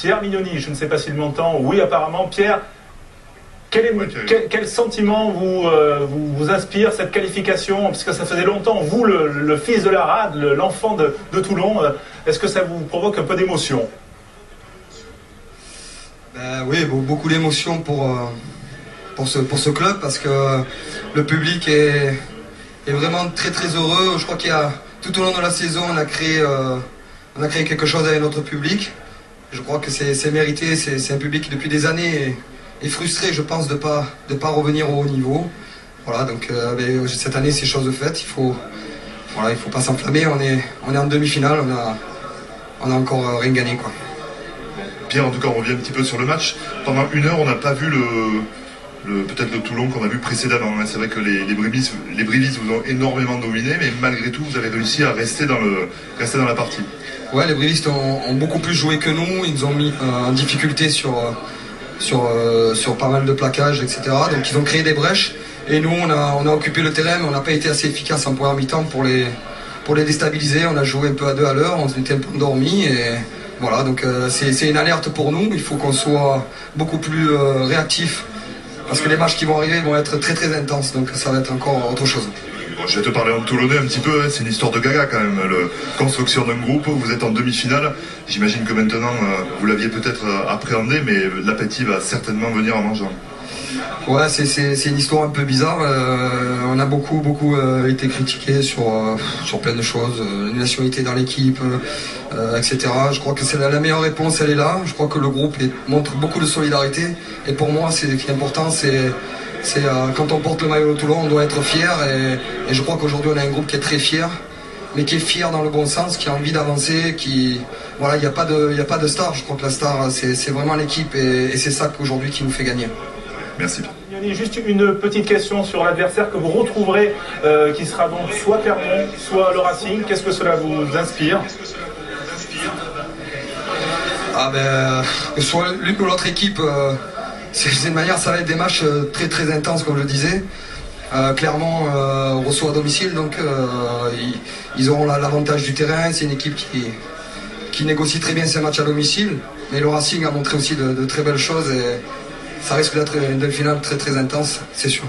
Pierre Mignoni, je ne sais pas s'il m'entend. Oui, apparemment. Pierre, quel sentiment vous inspire cette qualification? Puisque ça faisait longtemps, vous, le fils de la rade, l'enfant de Toulon, est-ce que ça vous provoque un peu d'émotion? Oui, beaucoup d'émotion pour ce club, parce que le public est vraiment très très heureux. Je crois qu'il y a tout au long de la saison, on a créé quelque chose avec notre public. Je crois que c'est mérité. C'est un public qui depuis des années est frustré, je pense, de pas revenir au haut niveau. Voilà, donc cette année c'est chose faite. Il faut pas s'enflammer. On est en demi-finale, on a encore rien gagné, quoi. Pierre, en tout cas, on revient un petit peu sur le match. Pendant une heure, on n'a pas vu peut-être le Toulon qu'on a vu précédemment. C'est vrai que les Brivistes vous ont énormément dominé, mais malgré tout, vous avez réussi à rester dans la partie. Ouais, les Brivistes ont beaucoup plus joué que nous. Ils nous ont mis en difficulté sur pas mal de plaquages, etc. Donc ils ont créé des brèches. Et nous, on a occupé le terrain, mais on n'a pas été assez efficace en première mi-temps pour les déstabiliser. On a joué un peu à 2 à l'heure, on était un peu endormis. Et voilà, donc c'est une alerte pour nous. Il faut qu'on soit beaucoup plus réactif, parce que les matchs qui vont arriver vont être très très intenses. Donc ça va être encore autre chose. Bon, je vais te parler en toulonnais un petit peu, hein. C'est une histoire de gaga quand même, la construction d'un groupe. Vous êtes en demi-finale. J'imagine que maintenant, vous l'aviez peut-être appréhendé, mais l'appétit va certainement venir en mangeant. Ouais, c'est une histoire un peu bizarre. On a beaucoup été critiqué sur plein de choses, la nationalité dans l'équipe, etc. Je crois que c'est la meilleure réponse, elle est là. Je crois que le groupe montre beaucoup de solidarité. Et pour moi, ce qui est important, c'est quand on porte le maillot de Toulon, on doit être fier. Et je crois qu'aujourd'hui, on a un groupe qui est très fier, mais qui est fier dans le bon sens, qui a envie d'avancer, voilà, il n'y a pas de star. Je crois que la star, c'est vraiment l'équipe, et c'est ça qu'aujourd'hui qui nous fait gagner. Merci. Juste une petite question sur l'adversaire que vous retrouverez, qui sera donc soit Clermont, soit le Racing. Qu'est-ce que cela vous inspire? Que ce soit l'une ou l'autre équipe, c'est une manière, ça va être des matchs très très intenses, comme je le disais. Clermont reçoit à domicile, donc ils auront l'avantage du terrain. C'est une équipe qui négocie très bien ses matchs à domicile. Mais le Racing a montré aussi de très belles choses, et ça risque d'être une demi-finale très très intense, c'est sûr.